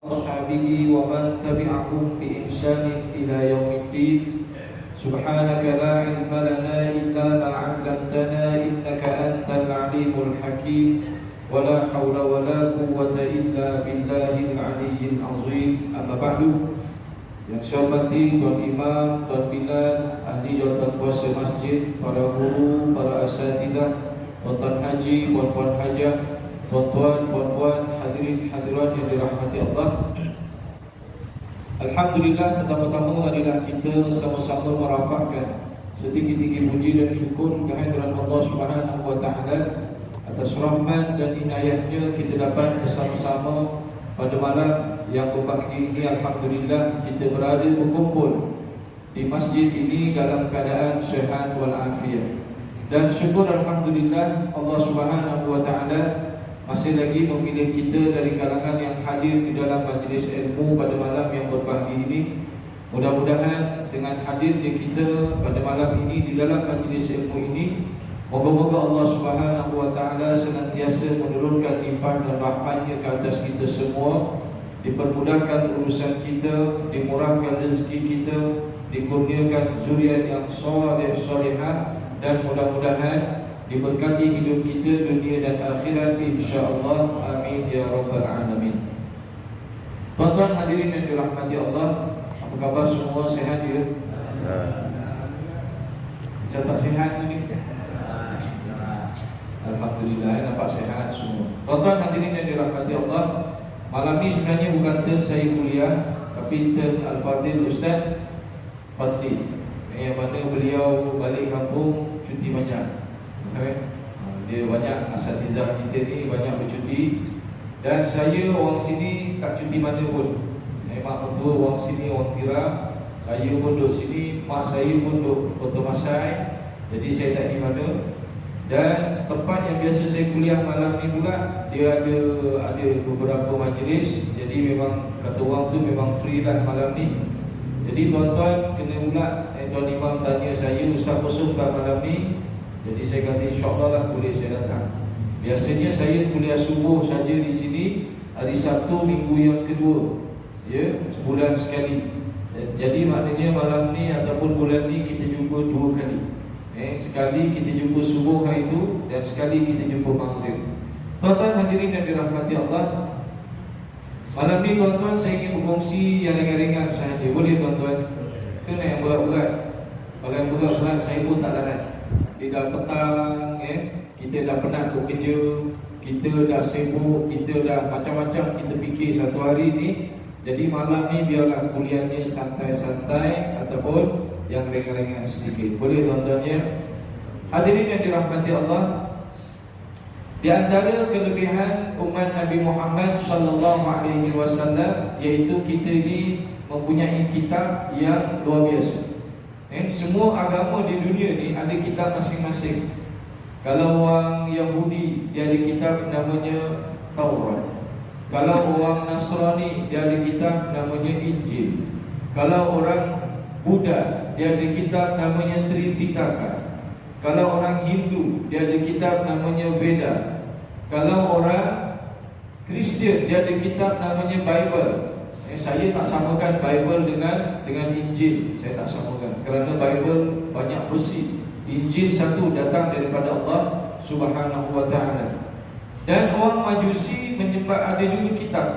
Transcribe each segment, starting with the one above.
أصحابه ومن تبعهم بإحسان إلى يوم الدين. سبحانك لا علم لنا إلا ما علمتنا إنك أنت العليم الحكيم ولا حول ولا قوة إلا بالله العلي العظيم. أما بعد. Yang saya hormati Tuan Imam, Tuan Bilal, ahli jawatan kuasa masjid, para guru, para asatidah, tuan-tuan haji, puan-puan hajah, tuan-tuan, puan-puan, hadirin hadirat yang dirahmati Allah. Alhamdulillah, pertama-tama marilah kita sama-sama merafakkan setinggi-tinggi puji dan syukur kehadiran Allah Subhanahu wa taala atas rahmat dan inayahnya kita dapat bersama-sama pada malam yang berbahagia ini. Alhamdulillah kita berada berkumpul di masjid ini dalam keadaan sihat walafiat. Dan syukur Alhamdulillah Allah Subhanahu wa taala masih lagi memilih kita dari kalangan yang hadir di dalam majlis ilmu pada malam yang berbahagia ini. Mudah-mudahan dengan hadirnya kita pada malam ini di dalam majlis ilmu ini, moga-moga Allah Subhanahu wa taala senantiasa menurunkan limpah dan rahmat-Nya ke atas kita semua, dipermudahkan urusan kita, dimurahkan rezeki kita, dikurniakan zuriat yang soleh solehah, dan mudah-mudahan diberkati hidup kita dunia dan akhirat insya-Allah. Amin ya rabbal alamin. Tuan-tuan hadirin yang dirahmati Allah, apa khabar semua? Sehat ya? Catat sehat ini. Alhamdulillah, nampak sehat semua. Tuan-tuan hadirin yang dirahmati Allah, malam ni sebenarnya bukan term saya kuliah, tapi term Al-Fadhil Ustaz Fadli, yang mana beliau balik kampung cuti banyak. Dia banyak asatizah kita ni banyak bercuti, dan saya orang sini tak cuti mana pun. Mak mentua orang sini, orang Tiram. Saya pun duduk sini, mak saya pun duduk Kota Masai. Jadi saya tak pergi mana. Dan tempat yang biasa saya kuliah malam ni pula, dia ada beberapa majlis. Jadi memang kata orang tu memang free lah malam ni. Jadi tuan-tuan kena pula Tuan Imam tanya saya, Ustaz kosong kat malam ni? Jadi saya kata insya-Allah lah boleh saya datang. Biasanya saya kuliah subuh saja di sini hari Sabtu minggu yang kedua, ya, sebulan sekali. Jadi maknanya malam ni ataupun bulan ni kita jumpa dua kali. Sekali kita jumpa subuh hari itu, dan sekali kita jumpa maghrib. Tuan-tuan hadirin yang dirahmati Allah, malam ni tuan-tuan saya ingin berkongsi yang ringan-ringan sahaja. Boleh tuan-tuan? Kena yang berat-berat. Kalau yang berat-berat saya pun tak larat. Di dah petang, kita dah penat bekerja, kita dah sibuk, kita dah macam-macam kita fikir satu hari ni. Jadi malam ni biarlah kuliahnya santai-santai ataupun yang ringan-ringan sedikit. Boleh tuan-tuan ya? Hadirin yang dirahmati Allah, di antara kelebihan umat Nabi Muhammad sallallahu alaihi wasallam iaitu kita ni mempunyai kitab yang luar biasa. Semua agama di dunia ni ada kitab masing-masing. Kalau orang Yahudi, dia ada kitab namanya Taurat. Kalau orang Nasrani, dia ada kitab namanya Injil. Kalau orang Buddha, dia ada kitab namanya Tripitaka. Kalau orang Hindu, dia ada kitab namanya Veda. Kalau orang Kristian, dia ada kitab namanya Bible. Saya tak samakan Bible dengan Injil. Saya tak samakan kerana Bible banyak versi. Injil satu datang daripada Allah Subhanahu wa taala. Dan orang Majusi menyembah, ada juga kitab.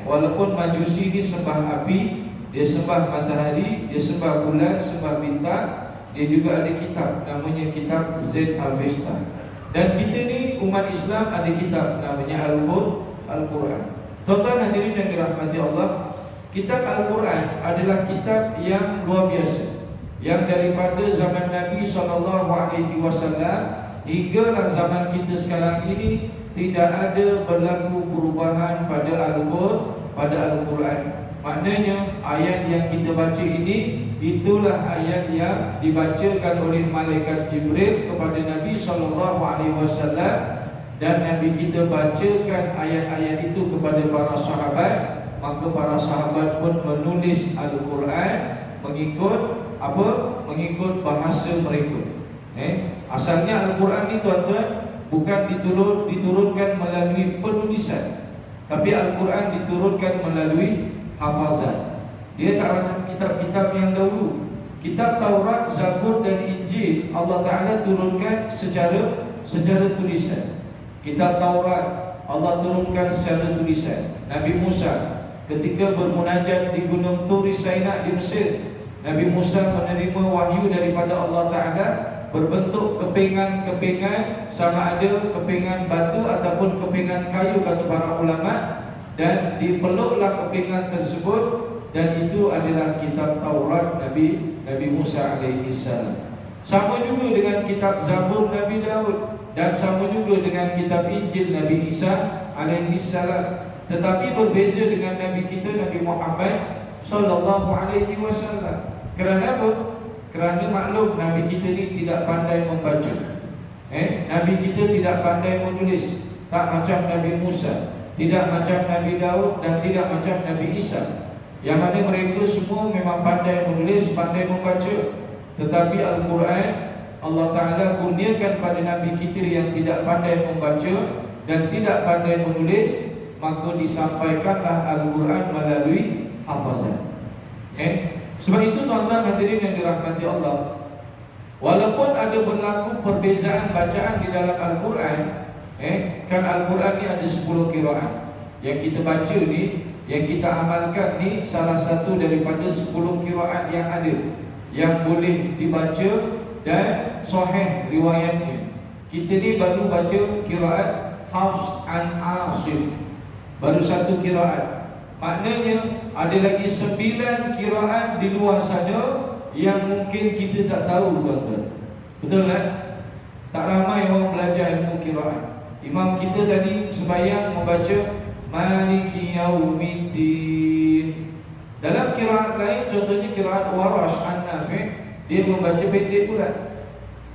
Walaupun Majusi ni sembah api, dia sembah matahari, dia sembah bulan, sembah bintang, dia juga ada kitab namanya kitab Zend-Avesta. Dan kita ni umat Islam ada kitab namanya Al-Quran. Tuan-tuan hadirin yang dirahmati Allah, kitab Al-Quran adalah kitab yang luar biasa, yang daripada zaman Nabi SAW hinggalah zaman kita sekarang ini tidak ada berlaku perubahan pada Al-Quran. Maknanya ayat yang kita baca ini, itulah ayat yang dibacakan oleh malaikat Jibril kepada Nabi SAW. Dan Nabi kita bacakan ayat-ayat itu kepada para sahabat. Maka para sahabat pun menulis Al-Quran mengikut apa? Mengikut bahasa mereka. Asalnya Al-Quran ni tuan-tuan bukan diturunkan melalui penulisan, Tapi Al-Quran diturunkan melalui hafazan. Dia tak macam kitab-kitab yang dahulu. Kitab Taurat, Zabur dan Injil Allah Ta'ala turunkan secara tulisan. Kitab Taurat Allah turunkan secara tulisan. Nabi Musa ketika bermunajat di Gunung Turi Sinai di Mesir, Nabi Musa menerima wahyu daripada Allah Ta'ala berbentuk kepingan-kepingan, sama ada kepingan batu ataupun kepingan kayu kata para ulama, dan dipeluklah kepingan tersebut, dan itu adalah kitab Taurat Nabi Musa alaihi salam. Sama juga dengan kitab Zabur Nabi Daud, dan sama juga dengan kitab Injil Nabi Isa alaihi salam. Tetapi berbeza dengan Nabi kita Nabi Muhammad sallallahu alaihi wasallam. Kerana apa? Kerana maklum Nabi kita ni tidak pandai membaca. Nabi kita tidak pandai menulis, tak macam Nabi Musa, tidak macam Nabi Daud, dan tidak macam Nabi Isa, yang mana mereka semua memang pandai menulis, pandai membaca. Tetapi Al-Quran Allah Ta'ala kurniakan pada Nabi kita yang tidak pandai membaca dan tidak pandai menulis, maka disampaikanlah Al-Quran melalui hafazan. Sebab itu tuan-tuan hadirin yang dirahmati Allah, walaupun ada berlaku perbezaan bacaan di dalam Al-Quran, kan Al-Quran ni ada 10 qiraat. Yang kita baca ni, yang kita amalkan ni, salah satu daripada 10 qiraat yang ada, yang boleh dibaca dan sahih riwayatnya. Kita ni baru baca qiraat Hafs an Asim, baru satu qiraat. Maknanya ada lagi 9 qiraat di luar sana yang mungkin kita tak tahu, tuan-tuan. Betul tak? Tak ramai orang belajar ilmu qiraat. Imam kita tadi sembahyang membaca Maliki Yaumiddin. Dalam qiraat lain, contohnya qiraat Warash an-Nafi', dia membaca pendek pula,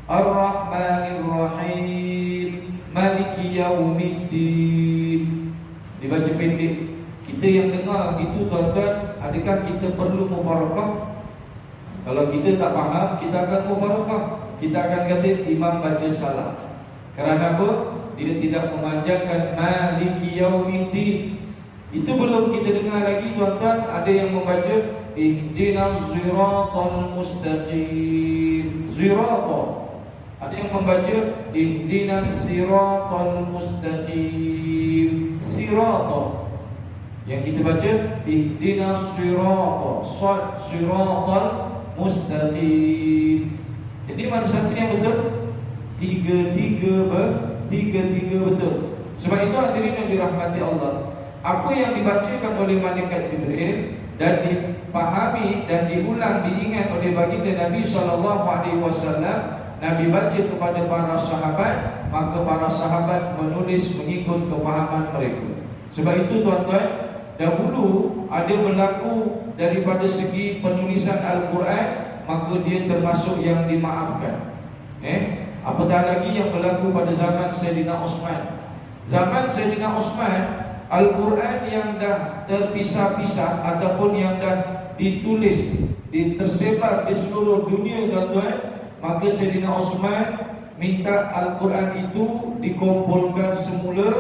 Ar-Rahmanir Rahim, Maliki Yaumiddin, dibaca pendek. Kita yang dengar gitu, tuan-tuan, adakah kita perlu mufarakah? Kalau kita tak faham, kita akan mufarakah. Kita akan kata imam baca salah. Kerana apa? Dia tidak memanjangkan Maliki Yaumiddin. Itu belum kita dengar lagi, tuan-tuan, ada yang membaca Ihdinas Siratal Mustaqim. Zirata. Ada yang membaca Ihdinas Siratal Mustaqim. Sirata. Yang kita baca Ihdinas Siratal Mustaqim. Jadi mana satu yang betul? Tiga-tiga betul. Sebab itu hadirin yang dirahmati Allah, apa yang dibacakan oleh malaikat Jibril dan dipahami dan diulang, diingat oleh baginda Nabi SAW, Nabi baca kepada para sahabat, maka para sahabat menulis mengikut kefahaman mereka. Sebab itu tuan-tuan, dahulu ada berlaku daripada segi penulisan Al-Quran, maka dia termasuk yang dimaafkan. Apatah lagi yang berlaku pada zaman Sayyidina Osman. Zaman Sayyidina Osman, Al-Quran yang dah terpisah-pisah ataupun yang dah ditulis, tersebar di seluruh dunia, tuan-tuan, maka Sayyidina Osman minta Al-Quran itu dikumpulkan semula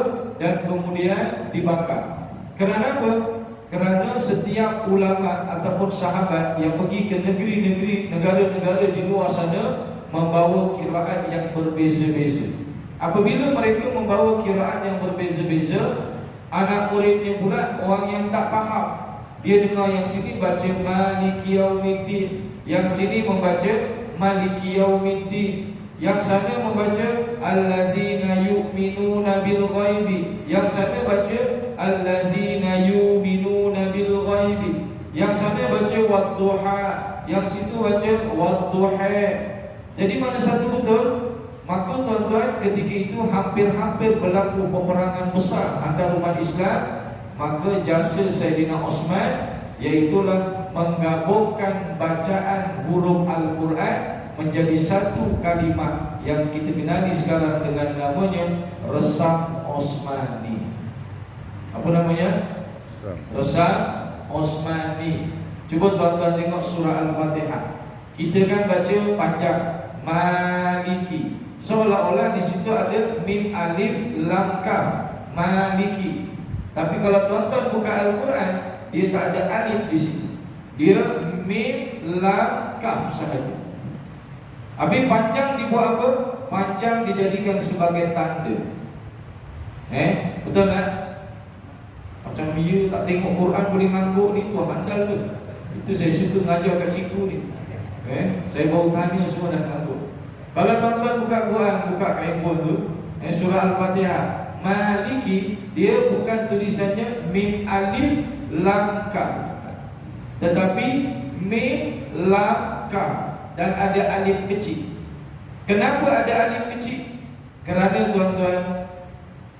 dan kemudian dibakar. Kerana apa? Kerana setiap ulama ataupun sahabat yang pergi ke negeri-negeri, negara-negara di luar sana membawa qiraat yang berbeza-beza. Apabila mereka membawa qiraat yang berbeza-beza, anak muridnya pula orang yang tak faham, dia dengar yang sini baca Maliki Yaumiddin, yang sini membaca Maliki Yaumiddin, yang sana membaca Alladzina yu'minuna bil ghaibi, yang sana baca Alladzina yu'minuna bil ghaibi, yang sana baca Wadduha, yang situ baca Wadduha. Jadi mana satu betul? Maka tuan-tuan, ketika itu hampir-hampir berlaku peperangan besar antara umat Islam. Maka jasa Sayyidina Osman iaitulah menggabungkan bacaan huruf Al-Quran menjadi satu kalimat yang kita kenali sekarang dengan namanya Resam Osmani. Apa namanya? Resam Osmani. Cuba tuan-tuan tengok surah Al-Fatihah. Kita kan baca panjang Maliki, seolah-olah di situ ada mim alif lam kaf, Maliki. Tapi kalau tuan-tuan buka Al-Quran, dia tak ada alif di situ. Dia mim, lam, kaf sahaja. Habis panjang dibuat apa? Panjang dijadikan sebagai tanda. Betul tak? Macam dia tak tengok Quran boleh ngangguk ni, tu handal tu. Itu saya suka ngajar kat cikgu ni. Saya baru tanya semua dah ngangguk. Kalau tuan-tuan buka Quran, buka kat handphone tu, surah Al-Fatihah, Maliki, dia bukan tulisannya mim alif lam kaf, tetapi mim lam kaf dan ada alif kecil. Kenapa ada alif kecil? Kerana tuan-tuan,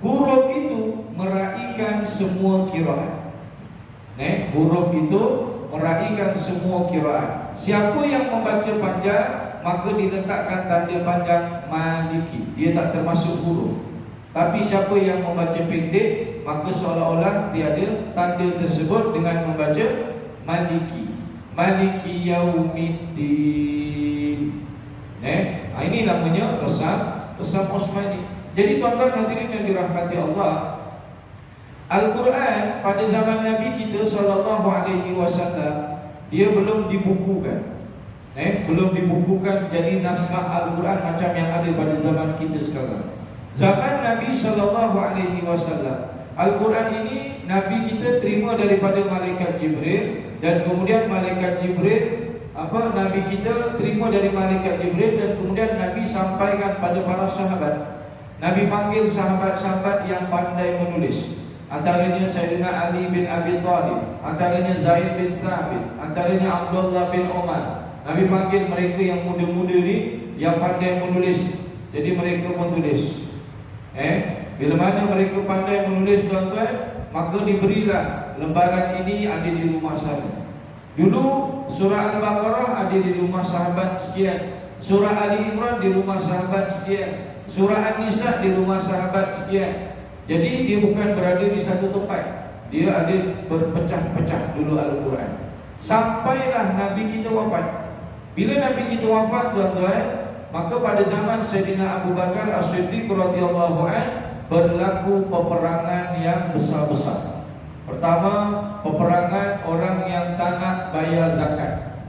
huruf itu meraikan semua qiraat. Huruf itu meraikan semua qiraat. Siapa yang membaca panjang, maka diletakkan tanda panjang Maliki. Dia tak termasuk huruf. Tapi siapa yang membaca pendek, maka seolah-olah tiada tanda tersebut dengan membaca Maliki. Maliki Yaumiddin. Ini namanya resam Osmani. Jadi tuan-tuan hadirin yang dirahmati Allah, Al-Quran pada zaman Nabi kita SAW, dia belum dibukukan. Belum dibukukan jadi naskah Al-Quran macam yang ada pada zaman kita sekarang. Zaman Nabi SAW, Al-Quran ini Nabi kita terima daripada malaikat Jibril, dan kemudian malaikat Jibril Nabi kita terima dari malaikat Jibril, dan kemudian Nabi sampaikan pada para sahabat. Nabi panggil sahabat-sahabat yang pandai menulis. Antaranya Sayyidina Ali bin Abi Thalib, antaranya Zaid bin Thabit, antaranya Abdullah bin Umar. Nabi panggil mereka yang muda-muda ni, yang pandai menulis. Jadi mereka menulis. Bila mana mereka pandai menulis tuan-tuan, maka diberilah lembaran ini ada di rumah saya. Dulu surah Al-Baqarah ada di rumah sahabat sekian, surah Ali Imran di rumah sahabat sekian, surah An-Nisa di rumah sahabat sekian. Jadi dia bukan berada di satu tempat, dia ada berpecah-pecah dulu Al-Quran. Sampailah Nabi kita wafat. Bila Nabi kita wafat tuan-tuan, maka pada zaman Sayyidina Abu Bakar As-Siddiq radhiyallahu anhu berlaku peperangan yang besar-besar. Pertama, peperangan orang yang tak nak bayar zakat.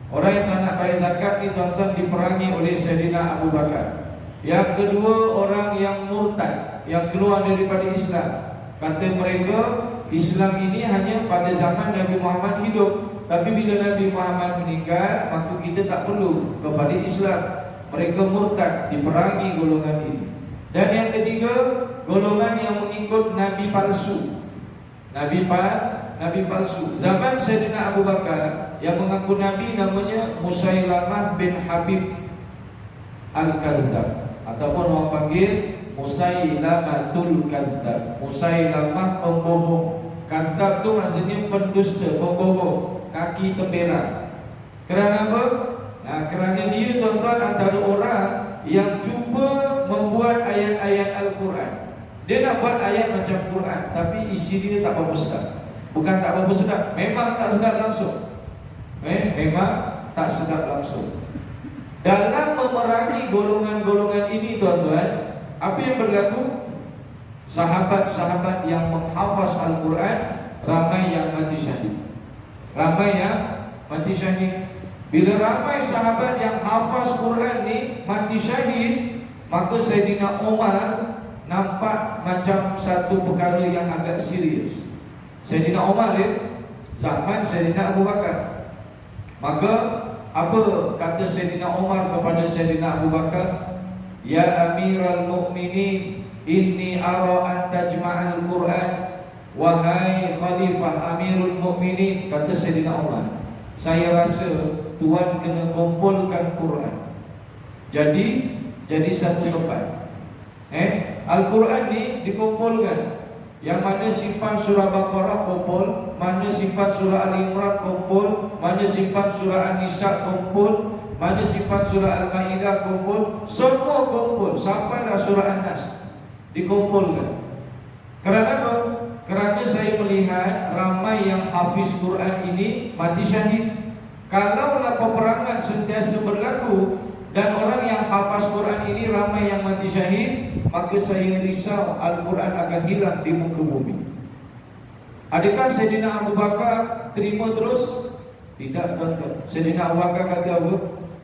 Orang yang tak nak bayar zakat ni tuan-tuan diperangi oleh Sayyidina Abu Bakar. Yang kedua, orang yang murtad, yang keluar daripada Islam. Kata mereka, Islam ini hanya pada zaman Nabi Muhammad hidup, tapi bila Nabi Muhammad meninggal, maka kita tak perlu kepada Islam. Mereka murtad, diperangi golongan ini. Dan yang ketiga, golongan yang mengikut Nabi palsu. Nabi palsu. Zaman Sayyidina Abu Bakar, yang mengaku Nabi namanya Musailamah bin Habib Al-Kazzab, ataupun orang panggil Musailamatul Kadzab. Musailamah pembohong. Kadzab tu maksudnya pendusta, pembohong, kaki temberang. Kerana apa? Kerana dia tuan-tuan antara orang yang cuba membuat ayat-ayat Al-Quran. Dia nak buat ayat macam Quran, tapi isi dia tak berapa sedap. Bukan tak berapa sedap, memang tak sedap langsung. Memang tak sedap langsung. Dalam memerangi golongan-golongan ini tuan-tuan, apa yang berlaku? Sahabat-sahabat yang menghafaz Al-Quran ramai yang mati syahid. Ramai yang mati syahid. Bila ramai sahabat yang hafaz Quran ni mati syahid, maka Sayyidina Umar nampak macam satu perkara yang agak serius. Sayyidina Umar zaman Sayyidina Abu Bakar. Maka apa kata Sayyidina Umar kepada Sayyidina Abu Bakar? Ya Amiral Mu'minin, inni ara an tajma'al Quran. Wahai Khalifah Amirul Mu'minin, kata Sayyidina Umar, saya rasa Tuan kena kumpulkan Quran. Jadi satu tempat. Al-Quran ni dikumpulkan. Yang mana simpan surah Baqarah kumpul, mana simpan surah Ali Imran kumpul, mana simpan surah An-Nisa kumpul, mana simpan surah Al-Maidah kumpul, semua kumpul sampailah surah An-Nas dikumpulkan. Kerana apa? Kerana saya melihat ramai yang hafiz Quran ini mati syahid. Kalaulah peperangan sentiasa berlaku dan orang yang hafaz Quran ini ramai yang mati syahid, maka saya risau Al-Quran akan hilang di muka bumi. Adakah Sayyidina Abu Bakar terima terus? Tidak, tuan-tuan. Sayyidina Abu Bakar kata apa?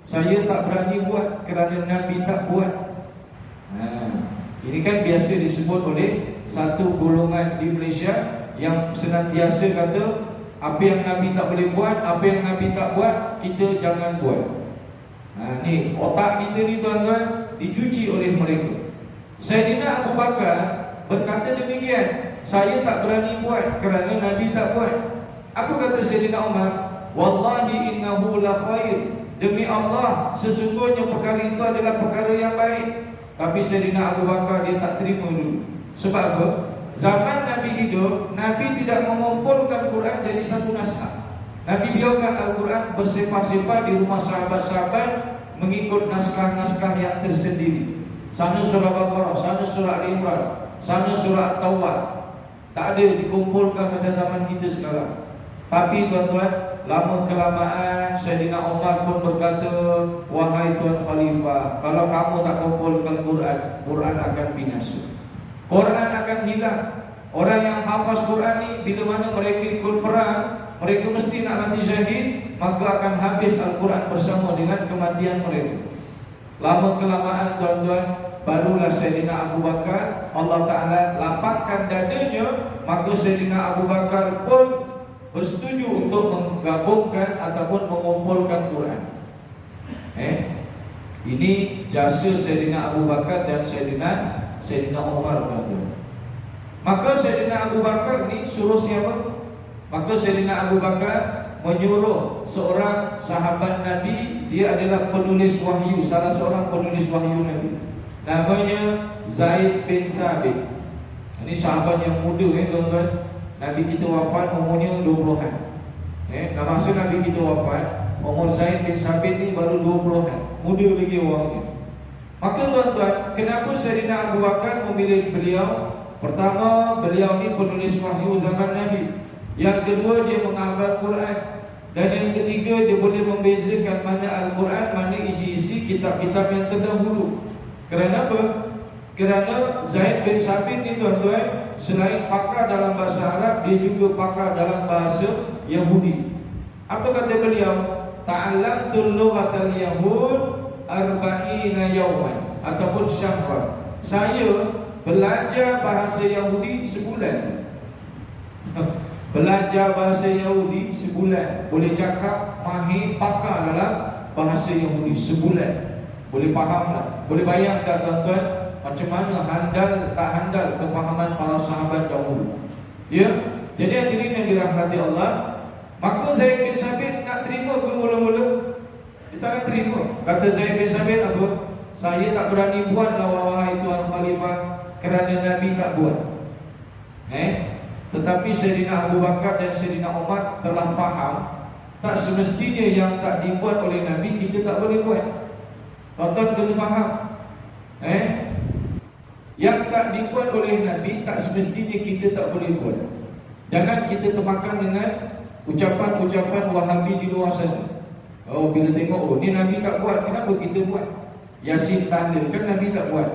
Saya tak berani buat kerana Nabi tak buat. Ini kan biasa disebut oleh satu golongan di Malaysia yang senantiasa kata apa yang Nabi tak boleh buat, apa yang Nabi tak buat, kita jangan buat. Ni otak kita ni tuan-tuan dicuci oleh mereka. Sayyidina Abu Bakar berkata demikian, saya tak berani buat kerana Nabi tak buat. Apa kata Sayyidina Umar? Wallahi innahu la khair. Demi Allah, sesungguhnya perkara itu adalah perkara yang baik. Tapi Sayyidina Abu Bakar dia tak terima dulu. Sebab apa? Zaman Nabi hidup, Nabi tidak mengumpulkan Quran jadi satu naskah. Nabi biarkan Al-Quran bersepah-sepah di rumah sahabat-sahabat mengikut naskah-naskah yang tersendiri. Sana surah Baqarah, sana surah Al-Imran, sana surah At-Taubah. Tak ada dikumpulkan macam zaman kita sekarang. Tapi tuan-tuan, lama kelamaan Sayyidina Umar pun berkata, wahai Tuan Khalifah, kalau kamu tak kumpulkan Quran, Quran akan binasa, Quran akan hilang. Orang yang hafaz Quran ni, bila mana mereka ikut perang, mereka mesti nak mati syahid, maka akan habis Al-Quran bersama dengan kematian mereka. Lama kelamaan tuan-tuan, barulah Sayyidina Abu Bakar Allah Ta'ala lapangkan dadanya, maka Sayyidina Abu Bakar pun bersetuju untuk menggabungkan ataupun mengumpulkan Quran. Ini jasa Sayyidina Abu Bakar dan Sayyidina Umar. Maka Sayyidina Abu Bakar ni suruh siapa? Maka Sayyidina Abu Bakar menyuruh seorang sahabat Nabi, dia adalah penulis wahyu, salah seorang penulis wahyu Nabi, namanya Zaid bin Sabit. Ini sahabat yang muda tuan-tuan. Nabi kita wafat umurnya 20-an. Masa Nabi kita wafat, umur Zaid bin Sabit ni baru 20-an. Muda lagi orangnya. Maka tuan-tuan, kenapa Sayyidina Abu Bakar memilih beliau? Pertama, beliau ni penulis wahyu zaman Nabi. Yang kedua, dia menghafal Quran. Dan yang ketiga, dia boleh membezakan mana Al-Quran, mana isi-isi kitab-kitab yang terdahulu. Kerana apa? Kerana Zaid bin Sabit ni tuan-tuan, selain pakar dalam bahasa Arab, dia juga pakar dalam bahasa Yahudi. Apa kata beliau? Ta'allamtul lughatal yahud arba'ina yawman ataupun syahran. Saya belajar bahasa Yahudi sebulan. Belajar bahasa Yahudi sebulan. Boleh cakap mahir pakar dalam bahasa Yahudi sebulan. Boleh faham tak? Boleh bayangkan tuan-tuan macam mana handal tak handal kefahaman para sahabat dahulu. Ya. Jadi hadirin yang dirahmati Allah, maka Zaid bin Sabit nak terima ke mula-mula? Dia tak nak terima. Kata Zaid bin Sabit apa? Saya tak berani buat wahai Tuan Khalifah kerana Nabi tak buat. Tetapi Sayyidina Abu Bakar dan Sayyidina Umar telah faham, tak semestinya yang tak dibuat oleh Nabi kita tak boleh buat. Tuan-tuan kena faham. Yang tak dibuat oleh Nabi tak semestinya kita tak boleh buat. Jangan kita termakan dengan ucapan-ucapan Wahabi di luar sana. Oh, bila tengok, ni Nabi tak buat, kenapa kita buat? Yasin tahlil, kan Nabi tak buat.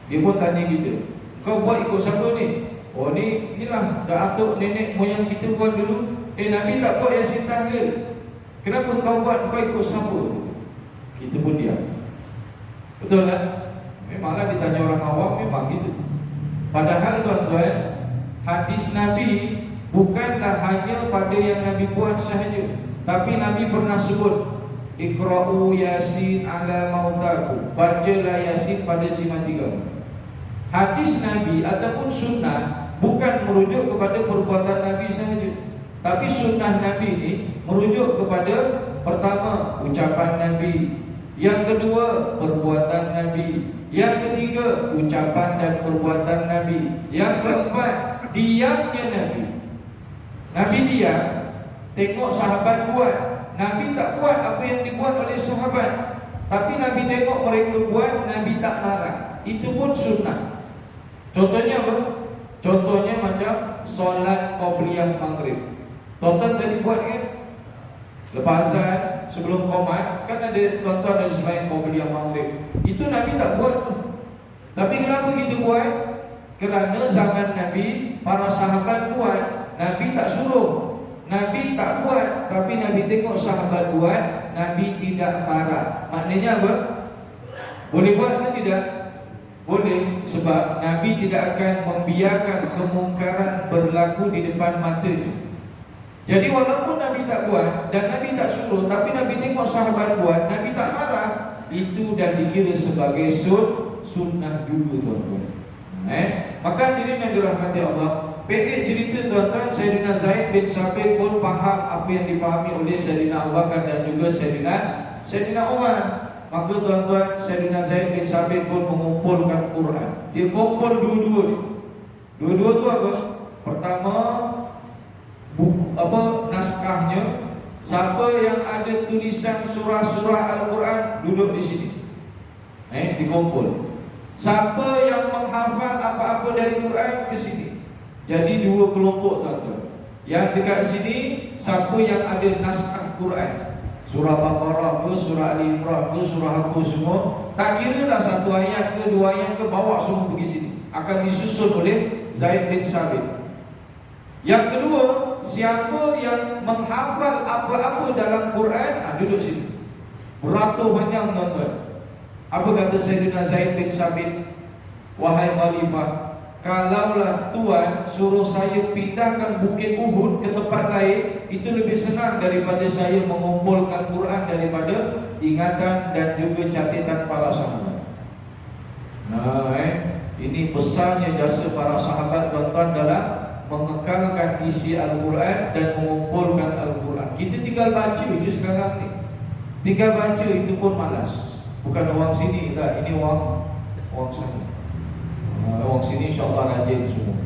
Dia pun tanya kita, kau buat ikut siapa ni? Oh, inilah dah atuk nenek moyang kita buat dulu. Nabi tak buat Yasin tahlil, kenapa kau buat? Kau ikut siapa? Kita pun diam. Betul tak? Memanglah ditanya orang awam, memang gitu. Padahal tuan-tuan, hadis Nabi bukanlah hanya pada yang Nabi buat sahaja, tapi Nabi pernah sebut, Iqra'u Yasin ala mautaku, bacalah Yasin pada si mati kamu. Hadis Nabi ataupun sunnah bukan merujuk kepada perbuatan Nabi sahaja, tapi sunnah Nabi ini merujuk kepada pertama, ucapan Nabi, yang kedua, perbuatan Nabi, yang ketiga, ucapan dan perbuatan Nabi, yang keempat, diamnya Nabi. Nabi diam, tengok sahabat buat. Nabi tak buat apa yang dibuat oleh sahabat, tapi Nabi tengok mereka buat, Nabi tak marah. Itu pun sunnah. Contohnya apa? Contohnya macam solat qabliyah maghrib. Tuan-tuan tadi buat kan? Lepas azan, sebelum qomat, kan ada tuan-tuan dari selain qabliyah maghrib. Itu Nabi tak buat. Tapi kenapa kita buat? Kerana zaman Nabi, para sahabat buat, Nabi tak suruh, Nabi tak buat, tapi Nabi tengok sahabat buat, Nabi tidak marah. Maknanya apa? Boleh buat ke tidak? Boleh, sebab Nabi tidak akan membiarkan kemungkaran berlaku di depan matanya. Jadi walaupun Nabi tak buat dan Nabi tak suruh, tapi Nabi tengok sahabat buat, Nabi tak marah, itu dah dikira sebagai sunnah juga, tuan-tuan. Maka hadirin yang dirahmati Allah, pendek cerita tuan-tuan, Sayyidina Zaid bin Sabit pun faham apa yang difahami oleh Sayyidina Abu Bakar dan juga Sayyidina Umar. Maka tuan-tuan, Sayyidina Zaid bin Sabit pun mengumpulkan Quran. Dia kumpul dua-dua ni. Dua-dua tu apa? Pertama, buku naskahnya. Siapa yang ada tulisan surah-surah Al-Quran duduk di sini. Dikumpul. Siapa yang menghafal apa-apa dari Quran ke sini. Jadi dua kelompok, tuan-tuan. Yang dekat sini, siapa yang ada naskah Quran, surah Baqarah ke, surah Ali Imran ke, surah apa semua, tak kira dah satu ayat ke, dua ayat ke, bawa semua pergi sini. Akan disusun oleh Zaid bin Sabit. Yang kedua, siapa yang menghafal apa-apa dalam Quran, duduk sini. Beratur panjang, tuan-tuan. Apa kata Sayyidina Zaid bin Sabit? Wahai Khalifah, kalaulah Tuan suruh saya pindahkan Bukit Uhud ke tempat lain, itu lebih senang daripada saya mengumpulkan Quran daripada ingatan dan juga catatan para sahabat. Ini besarnya jasa para sahabat, tuan-tuan, dalam mengekalkan isi Al-Quran dan mengumpulkan Al-Quran. Kita tinggal baca je sekarang ni. Tinggal baca itu pun malas. Bukan orang sini tak, ini orang sana. Orang sini insya-Allah rajin semua.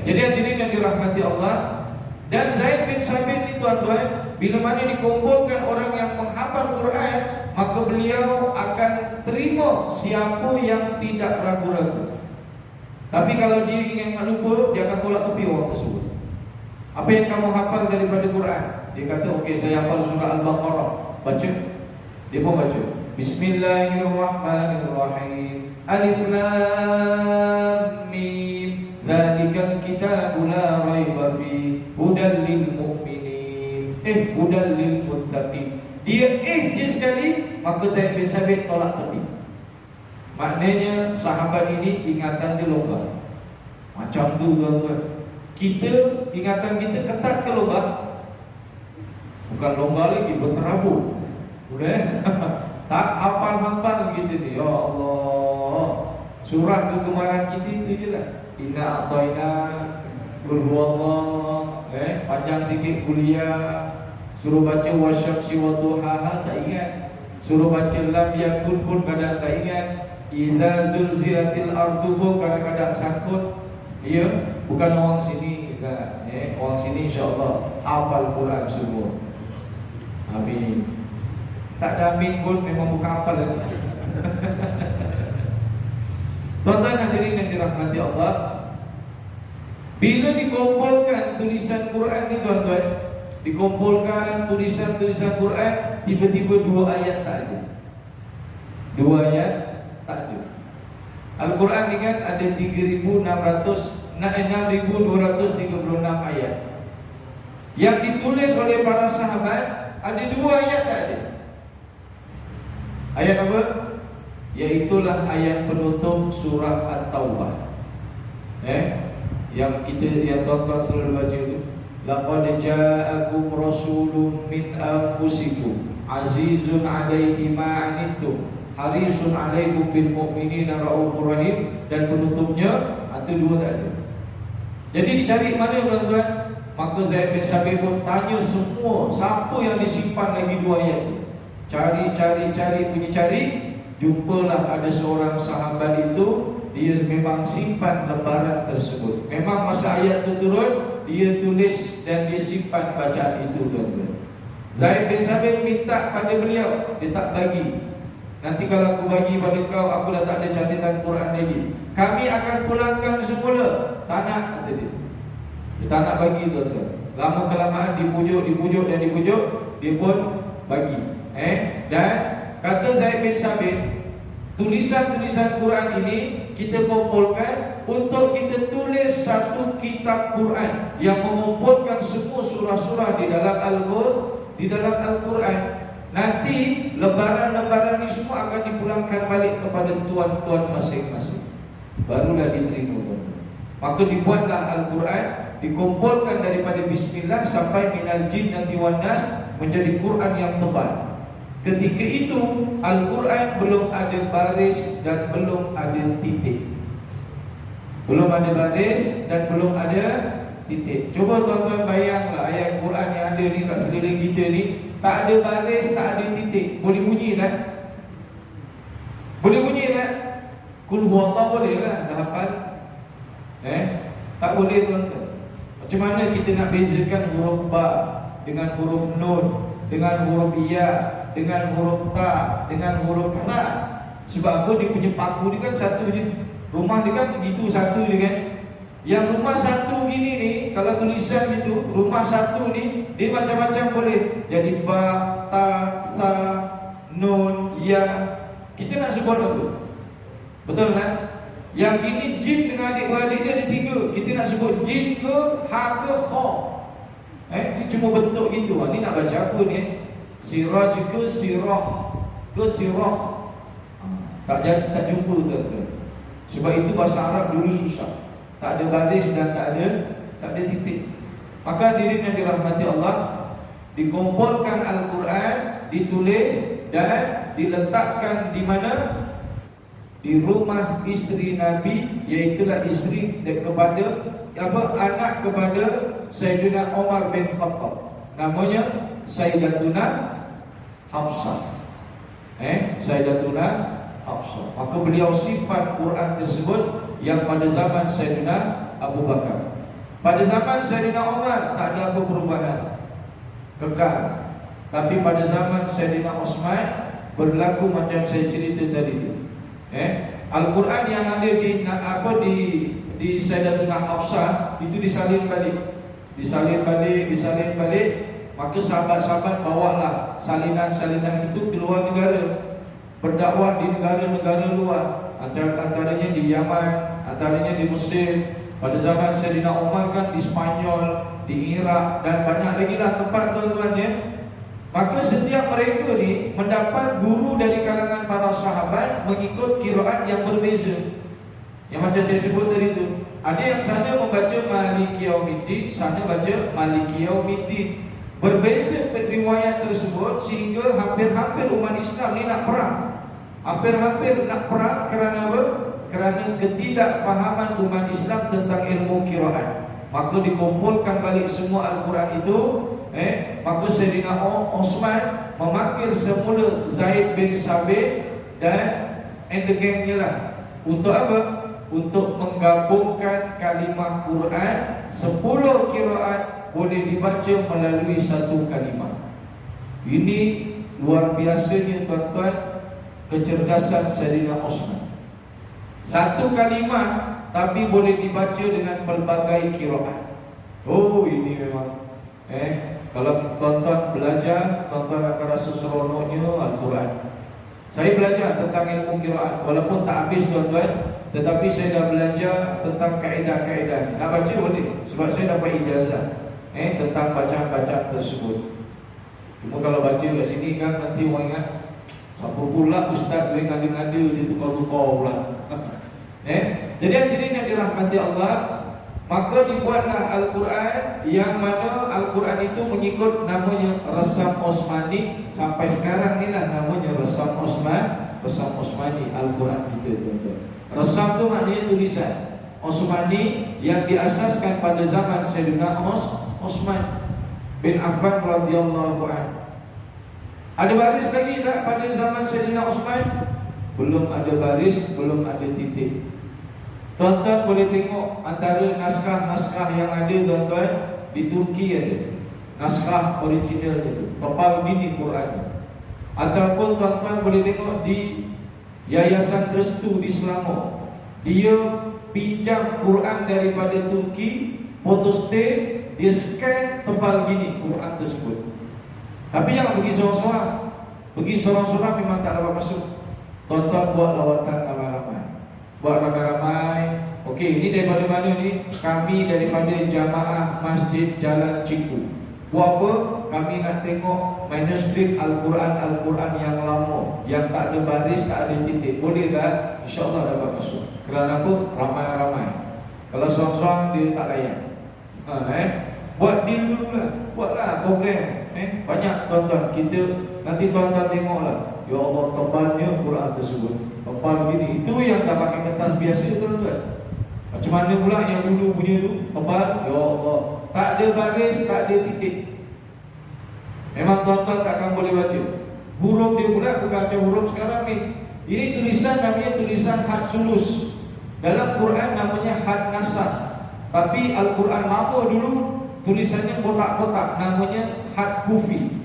Jadi hadirin yang dirahmati Allah, dan Zaid bin Sabit ni, tuan-tuan, bila mana dikumpulkan orang yang menghafal Quran, maka beliau akan terima siapa yang tidak ragu-ragu. Tapi kalau dia ingat lupa, dia akan tolak tepi orang tersebut. Apa yang kamu hafal daripada Quran? Dia kata, okey, saya hafal surah Al-Baqarah. Baca. Dia pun baca. Bismillahirrahmanirrahim. Alif Lam Mim. Dzalikal kitabu la raiba fi hudal lil mu'minin. Hudal lil muttaqin. Dia je sekali, maka Zaid bin Sabit tolak tepi. Maknanya sahabat ini ingatan dia longgar. Macam tu, tuan-tuan. Kita, ingatan kita ketat ke longgar? Bukan longgar lagi, berterabur. Boleh? Tak hafal-hafal gitu ni. Ya Allah, surah kegemaran kita itu je lah. Inna a'tayna, Qul huwallah, panjang sikit kuliah. Suruh baca wasyamsi wa duhaha, tak ingat. Suruh baca lam yakun pun kadang tak ingat. Idza zulzilatil ardu pun kadang-kadang sangkut. Ya, bukan orang sini kan. Orang sini insya-Allah hafal Quran semua. Amin. Tak ada amin pun memang bukan hafal lagi. Tuan-tuan hadirin yang dirahmati Allah, bila dikumpulkan tulisan Quran ni, tuan-tuan, dikumpulkan tulisan-tulisan Quran, tiba-tiba dua ayat tak ada. Dua ayat tak ada. Al-Quran ni kan ada 6,236 ayat. Yang ditulis oleh para sahabat, ada dua ayat tak ada. Ayat apa? Iaitulah ayat penutup surah At-Taubah. Yang tuan-tuan selalu baca tu. Laqad ja'akum rasulun min anfusikum azizun 'alaihi ma 'anittum harisun 'alaikum bil mu'minina raufur rahim. Dan penutupnya itu dua tak ada. Jadi dicari mana, tuan-tuan? Maka Zaid bin Sabit pun tanya semua, siapa yang disimpan lagi dua ayat itu. Cari, jumpalah ada seorang sahabat itu, dia memang simpan lembaran tersebut. Memang masa ayat itu turun, dia tulis dan dia simpan bacaan itu, tuan-tuan. Zaid bin Sabit minta pada beliau, dia tak bagi. Nanti kalau aku bagi pada kau, aku dah tak ada catatan Quran lagi. Kami akan pulangkan semula. Tak nak, kata dia. Dia tak nak bagi, tuan-tuan. Lama kelamaan dipujuk, dia pun bagi. Dan kata Zaid bin Sabit, tulisan-tulisan Quran ini kita kumpulkan, untuk kita tulis satu kitab Quran yang mengumpulkan semua surah-surah di dalam Al-Quran. Nanti lebaran-lebaran ini semua akan dipulangkan balik kepada tuan-tuan masing-masing. Barulah diterima. Maka dibuatlah Al-Quran, dikumpulkan daripada bismillah sampai minal jin nanti wan nas menjadi Quran yang tebal. Ketika itu Al-Quran belum ada baris dan belum ada titik. Belum ada baris dan belum ada titik. Cuba tuan-tuan bayanglah ayat Quran yang ada ni kat sekeliling kita ni, tak ada baris, tak ada titik. Boleh bunyi tak? Boleh bunyi tak? Qul huwallahu boleh lah, dah hafal. Tak boleh tuan-tuan. Macam mana kita nak bezakan huruf ba dengan huruf nun, dengan huruf ya, dengan huruf ta, dengan huruf tha? Sebab apa? Dia punya paku dia kan satu je. Rumah dia kan begitu satu je kan. Yang rumah satu gini ni, kalau tulisan gitu, rumah satu ni dia macam-macam boleh. Jadi ba, ta, sa, nun, ya. Kita nak sebut apa? Betul kan? Yang gini jin dengan adik-beradik dia ada 3. Kita nak sebut jin ke, ha ke, kha. Dia cuma bentuk gitu. Ni nak baca apa ni? Siraj ke sirah ke sirah. Tak jumpa tuan-tuan. Sebab itu bahasa Arab dulu susah. Tak ada baris dan tak ada titik. Maka hadirin yang dirahmati Allah, dikumpulkan Al-Quran, ditulis dan diletakkan di mana? Di rumah isteri Nabi, iaitulah isteri kepada anak kepada Sayyidina Umar bin Khattab. Namanya Sayyidatuna Hafsah. Sayyidatuna Hafsah. Maka beliau simpan Quran tersebut yang pada zaman Sayyidina Abu Bakar. Pada zaman Sayyidina Umar tak ada apa perubahan, kekal. Tapi pada zaman Sayyidina Osman berlaku macam saya cerita tadi tu. Al-Quran yang ada di Sayyidatuna Hafsah itu disalin balik. Maka sahabat-sahabat bawalah salinan-salinan itu keluar negara, berdakwah di negara-negara luar, antaranya di Yaman, antaranya di Mesir. Pada zaman Sayyidina Umar kan di Spanyol, di Iraq dan banyak lagi lah tempat tuan-tuan ya. Maka setiap mereka ni mendapat guru dari kalangan para sahabat mengikut qiraat yang berbeza. Yang macam saya sebut tadi tu, ada yang sana membaca Maliki Yaumiddin, sana baca Maliki Yaumiddin. Berbeza riwayat tersebut sehingga hampir-hampir umat Islam ni nak perang. Hampir-hampir nak perang kerana apa? Kerana ketidakfahaman umat Islam tentang ilmu qiraat. Maka dikumpulkan balik semua Al-Quran itu. Maka Sayyidina Osman memanggil semula Zaid bin Sabit dan the gangnya lah. Untuk apa? Untuk menggabungkan kalimah Quran 10 qiraat boleh dibaca melalui satu kalimah. Ini luar biasanya tuan-tuan kecerdasan Sayyidina Osman. Satu kalimah tapi boleh dibaca dengan pelbagai qiraat. Oh, ini memang kalau tuan-tuan belajar, tuan-tuan akan rasa seronoknya Al-Quran. Saya belajar tentang ilmu qiraat, walaupun tak habis tuan-tuan, tetapi saya dah belajar tentang kaedah-kaedah. Nak baca boleh, sebab saya dapat ijazah tentang bacaan-bacaan tersebut. Cuma kalau baca kat sini kan nanti orang ingat, siapa pula ustaz boleh ngada-ngada dia tukar-tukar pula. Jadi hadirin yang dirahmati Allah, maka dibuatlah Al-Quran yang mana Al-Quran itu mengikut namanya Resam Osmani. Sampai sekarang ni lah namanya Resam Osmani Al-Quran kita tuan-tuan. Resam tu maknanya tulisan. Osmani yang diasaskan pada zaman Sayyidina Osman bin Affan radhiyallahu anhu. Ada baris lagi tak pada zaman Sayyidina Osman? Belum ada baris, belum ada titik. Tuan-tuan boleh tengok antara naskah-naskah yang ada tuan-tuan di Turki ada. Naskah originalnya tu, tebal gini Quran. Ataupun tuan-tuan boleh tengok di Yayasan Restu di Selangor. Dia pinjam Quran daripada Turki, photostat, dia scan tebal gini Quran tersebut. Tapi jangan pergi seorang-seorang. Pergi seorang-seorang memang tak dapat masuk. Tuan-tuan buat lawatan ramai-ramai. Buat ramai-ramai, Okey, ini daripada mana ni? Kami daripada Jamaah Masjid Jalan Ciku. Buat apa? Kami nak tengok manuskrip Al-Quran yang lama, yang tak ada baris, tak ada titik. Boleh tak? InsyaAllah dapat masuk. Kerana apa? Ramai-ramai. Kalau seorang-seorang dia tak layan. Buat deal dulu lah. Buatlah program. Banyak tuan-tuan. Kita nanti tuan-tuan tengoklah. Ya Allah, tebalnya Quran tersebut. Tebal begini. Itu yang dah pakai kertas biasa tuan-tuan. Macam mana pula yang dulu punya tu? Tebal. Ya Allah, tak ada baris, tak ada titik. Memang tuan-tuan takkan boleh baca. Huruf dia pula bukan macam huruf sekarang ni. Ini tulisan namanya tulisan had sulus. Dalam Quran namanya had nasakh. Tapi Al-Quran lama dulu tulisannya kotak-kotak, namanya had kufi.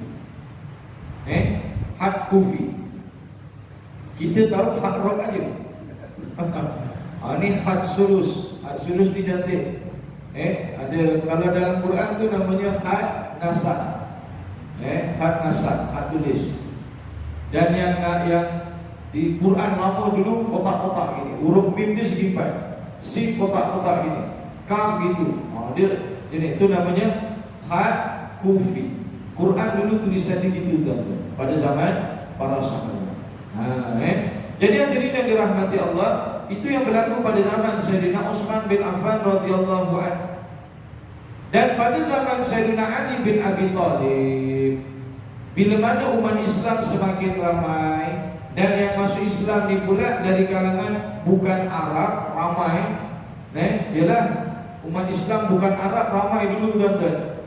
Had kufi. Kita tahu had rock aja. Ini had sulus. Had sulus ni cantik. Ada kalau dalam Quran tu namanya had nasakh. Had nasakh, had tulis. Dan yang di Quran lama dulu kotak-kotak gini. Huruf mim dia segi empat, sin kotak-kotak gini, kaf gitu. Dia jenis itu namanya had kufi. Quran dulu tulisan dia gitu tuan-tuan, pada zaman para sahabat. Jadi hadirin yang dirahmati Allah, itu yang berlaku pada zaman Sayyidina Utsman bin Affan radhiyallahu anhu. Dan pada zaman Sayyidina Ali bin Abi Thalib, bila mana umat Islam semakin ramai dan yang masuk Islam ni pula dari kalangan bukan Arab ramai, ialah umat Islam bukan Arab ramai dulu tuan-tuan.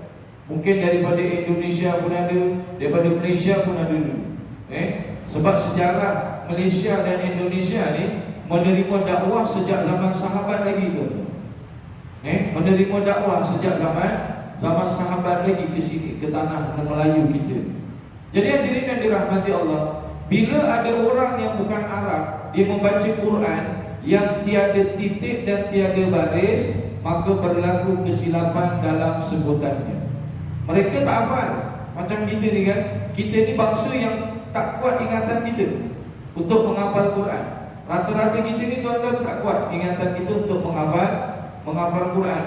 Mungkin daripada Indonesia pun ada, daripada Malaysia pun ada dulu. Sebab sejarah Malaysia dan Indonesia ni menerima dakwah sejak zaman sahabat lagi tuan-tuan. Menerima dakwah sejak zaman sahabat lagi ke sini, ke tanah Melayu kita. Jadi hadirin yang dirahmati Allah, bila ada orang yang bukan Arab, dia membaca Quran yang tiada titik dan tiada baris, maka berlaku kesilapan dalam sebutannya. Mereka tak hafal. Macam kita ni kan, kita ni bangsa yang tak kuat ingatan kita untuk menghafal Quran. Rata-rata kita ni tuan-tuan tak kuat ingatan kita untuk menghafal Quran.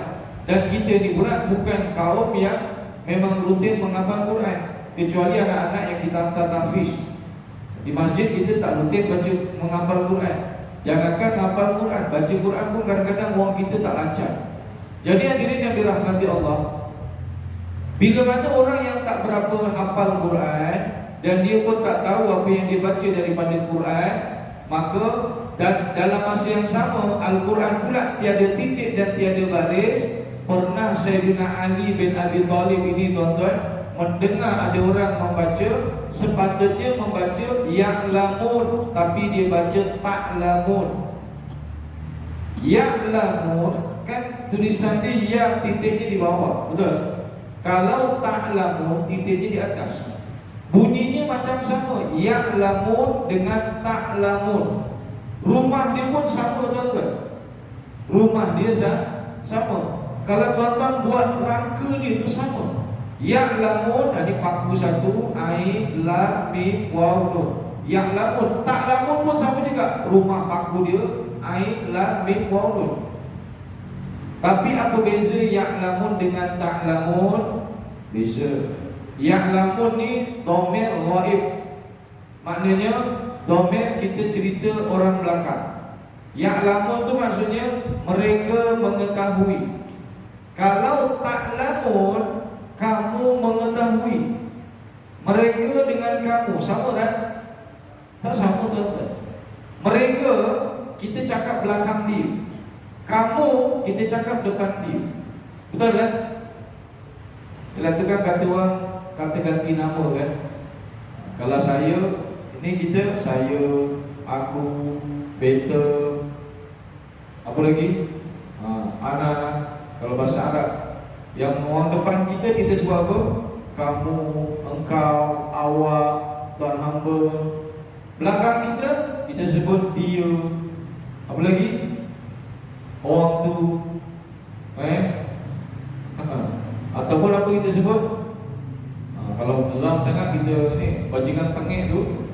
Dan kita ni pula bukan kaum yang memang rutin menghafal Quran, kecuali anak-anak yang kita hantar tahfiz. Di masjid kita tak rutin baca menghafal Quran. Jangankan menghafal Quran, baca Quran pun kadang-kadang orang kita tak lancar. Jadi hadirin yang dirahmati Allah, bila mana orang yang tak berapa hafal Quran dan dia pun tak tahu apa yang dia baca daripada Quran, maka dan dalam masa yang sama Al-Quran pula tiada titik dan tiada baris. Pernah Sayyidina Ali bin Abi Thalib ini tuan-tuan mendengar ada orang membaca, sepatutnya membaca ya'lamun, tapi dia baca ta'lamun. Ya'lamun kan tulisan dia ya, titiknya di bawah, betul? Kalau ta'lamun titiknya di atas. Bunyinya macam sama, ya'lamun dengan ta'lamun. Rumah dia pun sama tuan-tuan. Rumah dia sama. Kalau tuan-tuan buat rangka dia tu sama. Ya'lamun ada paku satu, ain, lam, mim, waw, nun. Ya'lamun, ta'lamun pun sama juga. Rumah paku dia ain, lam, mim, waw, nun. Tapi apa beza ya'lamun dengan ta'lamun? Beza. Ya'lamun ni dhamir ghaib. Maknanya dhamir kita cerita orang belakang. Ya'lamun tu maksudnya mereka mengetahui. Kalau ta'lamun, kamu mengetahui. Mereka dengan kamu sama tak? Tak sama tuan-tuan. Mereka kita cakap belakang dia, kamu kita cakap depan dia. Betul tak? Bila tu kan kata orang kata ganti nama kan. Kalau saya, ini kita, saya, aku, beta, apa lagi? Anak. Kalau bahasa Arab, yang orang depan kita sebut apa? Kamu, engkau, awak, tuan hamba. Belakang kita sebut dia. Apa lagi? Orang tu. Ataupun apa kita sebut? Kalau geram sangat kita ni bajingan tengik tu.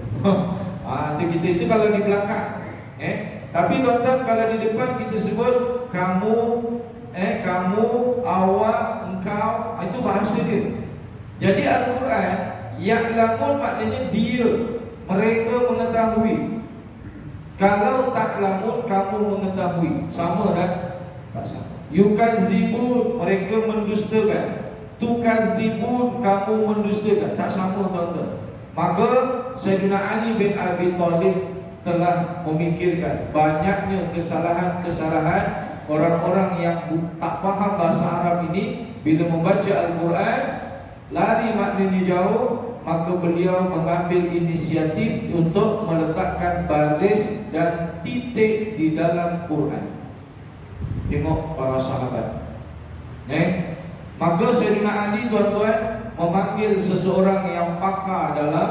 Itu kita, itu kalau di belakang. Tapi tuan-tuan kalau di depan kita sebut kamu, kamu, awak, engkau, itu bahasa dia. Jadi Al-Quran ya'lamun maknanya dia, mereka mengetahui. Kalau ta'lamun, kamu mengetahui. Sama kan? Tak sama. Yukazibun, mereka mendustakan. Tukadzibun, kamu mendustakan. Tak sama, tuan-tuan. Maka Sayyidina Ali bin Abi Thalib telah memikirkan banyaknya kesalahan-kesalahan orang-orang yang tak faham bahasa Arab ini. Bila membaca Al-Quran, lari maknanya jauh, maka beliau mengambil inisiatif untuk meletakkan baris dan titik di dalam Quran. Tengok para sahabat. Maka Sayyidina Ali, tuan-tuan, memanggil seseorang yang pakar dalam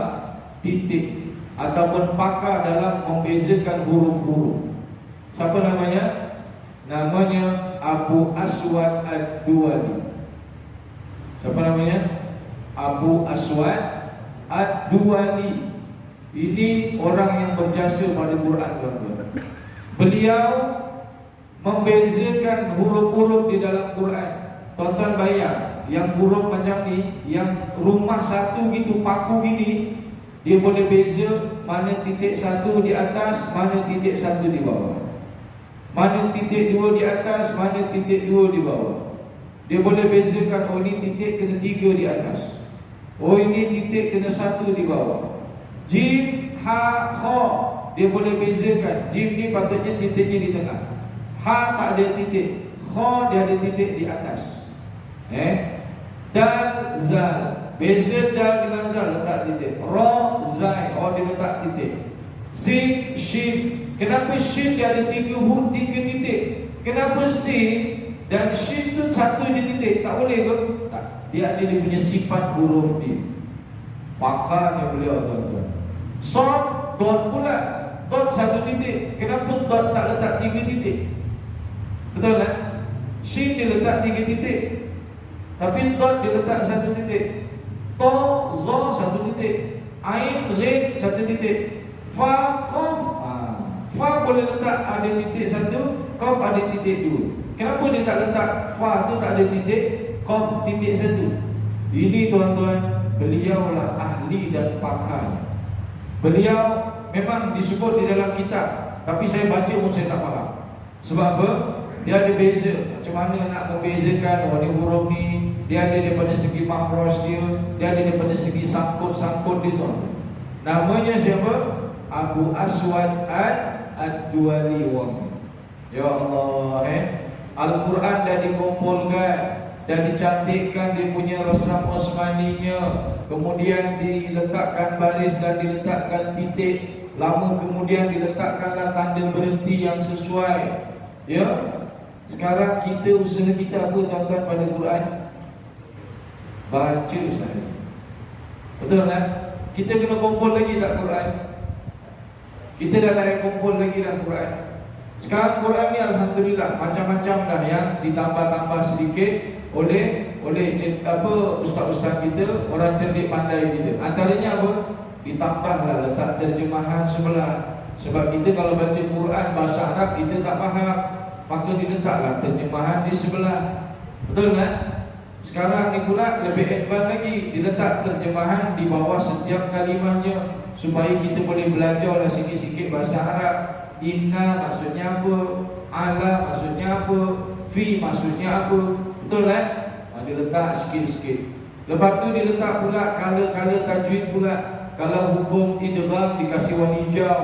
titik ataupun pakar dalam membezakan huruf-huruf. Siapa namanya? Namanya Abu Aswad Ad-Duwali. Siapa namanya? Abu Aswad Ad-Duwali. Ini orang yang berjasa pada Quran, tuan-tuan. Beliau membezakan huruf-huruf di dalam Quran. Tuan-tuan bayang, yang huruf macam ni, yang rumah satu gitu, paku gini, dia boleh beza mana titik satu di atas, mana titik satu di bawah, mana titik dua di atas, mana titik dua di bawah. Dia boleh bezakan, oh ini titik kena 3 di atas, oh ini titik kena 1 di bawah. Jim, ha, kha, dia boleh bezakan. Jim ni patutnya titiknya di tengah, ha tak ada titik, kha dia ada titik di atas. Dal, zal, beza dal dengan zal letak titik. Ra, zai, oh dia letak titik. Sin, shin, kenapa shin dia ada 3 huruf 3 titik? Kenapa sin dan shin tu 1 je titik? Tak boleh ke? Tak. Dia ada dia punya sifat huruf dia. Makannya beliau, tuan-tuan. Sod, dot pula, dot 1 titik. Kenapa dot tak letak 3 titik? Betul kan? Shin dia letak 3 titik, tapi dot dia letak 1 titik. To, zo 1 titik. Ain, ghain 1 titik. Fa, qaf, fa boleh letak ada titik 1, qaf ada titik 2. Kenapa dia tak letak fa tu tak ada titik, qaf titik 1? Ini, tuan-tuan, beliau lah ahli dan pakar. Beliau memang disebut di dalam kitab, tapi saya baca pun saya tak faham. Sebab apa? Dia ada beza. Macam mana nak membezakan, oh ni huruf ni, dia ada daripada segi makhraj dia ada daripada segi sangkut-sangkut dia, tuan. Namanya siapa? Abu Aswad Ad-Duwali. Ya Allah, Al-Quran dah dikumpulkan, dah dicantikkan dia punya resam Osmaninya, kemudian diletakkan baris dan diletakkan titik, lama kemudian diletakkanlah tanda berhenti yang sesuai. Ya, sekarang kita usaha kita apa, tuan-tuan, pada Quran? Baca saja. Betul tak? Kita kena kumpul lagi tak Quran? Kita dah tak payah kumpul lagi dah Quran. Sekarang Quran ni alhamdulillah macam-macam dah yang ditambah-tambah sedikit oleh ustaz-ustaz kita, orang cerdik pandai kita. Antaranya apa? Ditambahlah letak terjemahan sebelah. Sebab kita kalau baca Quran bahasa Arab kita tak faham, maka diletaklah terjemahan di sebelah. Betul tak? Sekarang ni pula lebih advance lagi, diletak terjemahan di bawah setiap kalimahnya, supaya kita boleh belajarlah sikit-sikit bahasa Arab. Inna maksudnya apa, ala maksudnya apa, fi maksudnya apa. Betul tak? Diletak sikit-sikit. Lepas tu diletak pula kala-kala tajwid pula. Kalau hukum idgham dikasih warna hijau,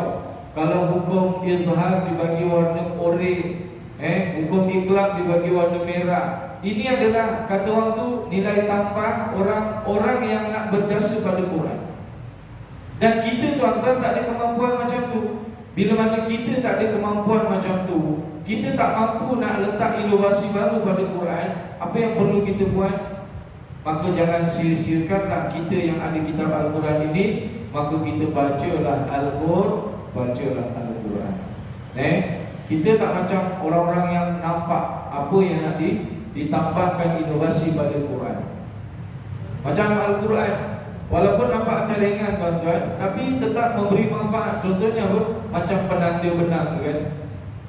kalau hukum izhar dibagi warna oranye, hukum iqlab dibagi warna merah. Ini adalah, kata orang tu, nilai tambah orang-orang yang nak berjasa pada Quran. Dan kita, tuan-tuan, tak ada kemampuan macam tu. Bila mana kita tak ada kemampuan macam tu, kita tak mampu nak letak inovasi baru pada Quran, apa yang perlu kita buat? Maka jangan sia-siakanlah kita yang ada kitab Al-Quran ini, maka kita bacalah Al-Quran. Kita tak macam orang-orang yang nampak apa yang nak ditambahkan inovasi pada Quran. Macam Al-Quran, walaupun nampak cadangan, tuan-tuan, tapi tetap memberi manfaat. Contohnya apa? Macam penanda benang tu kan.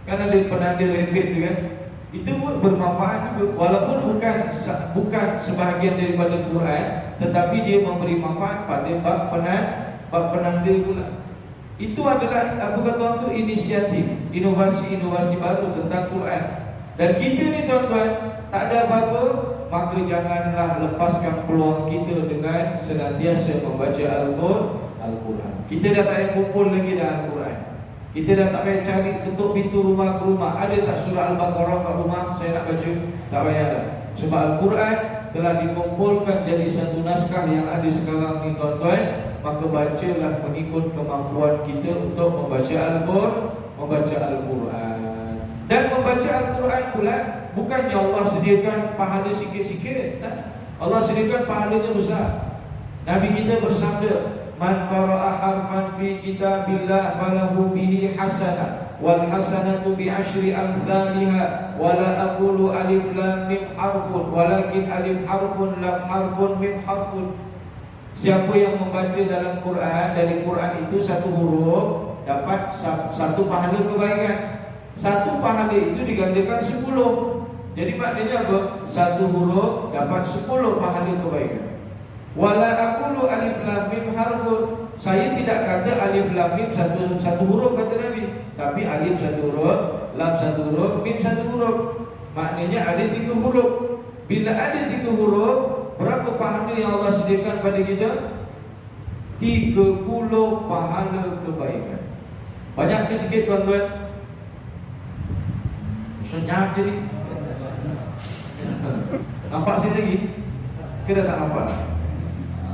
Kan ada penanda rabbit tu kan. itu pun bermanfaat juga, walaupun bukan sebahagian daripada Quran, tetapi dia memberi manfaat pada bab penanda pula. Itu adalah apa kata orang tu, inisiatif, inovasi baru tentang Quran. Dan kita ni tuan-tuan, tak ada apa-apa, maka janganlah lepaskan peluang kita dengan senantiasa membaca Al-Quran. Kita dah tak payah kumpul lagi dah Al-Quran. Kita dah tak payah cari ketuk pintu rumah ke rumah. Ada tak surah Al-Baqarah kat rumah saya nak baca? Tak payah dah. Sebab Al-Quran telah dikumpulkan jadi satu naskah yang ada sekarang ni tuan-tuan. Maka bacalah mengikut kemampuan kita untuk membaca Al-Quran. Dan membaca Al-Quran pula bukannya Allah sediakan pahala sikit-sikit. Allah sediakan pahalanya besar. Nabi kita bersabda, man qara'a harfan fi kitabillah falahu bihi hasanah wal hasanatu bi asyri amthaliha wa la aqulu alif lam mim harfun walakin alif harfun lam harfun mim harfun. Siapa yang membaca dalam Quran, dari Quran itu satu huruf, dapat satu pahala kebaikan. Satu pahala itu digandakan 10. Jadi maknanya apa? Satu huruf dapat 10 pahala kebaikan. Wala aqulu alif lam mim harfun. Saya tidak kata alif lam mim satu huruf kata Nabi, tapi alif satu huruf, lam satu huruf, mim satu huruf. Maknanya ada 3 huruf. Bila ada 3 huruf, berapa pahala yang Allah sediakan pada kita? 30 pahala kebaikan. Banyak ke sikit tuan-tuan? Senyap jadi. Nampak saya lagi? Kita tak nampak.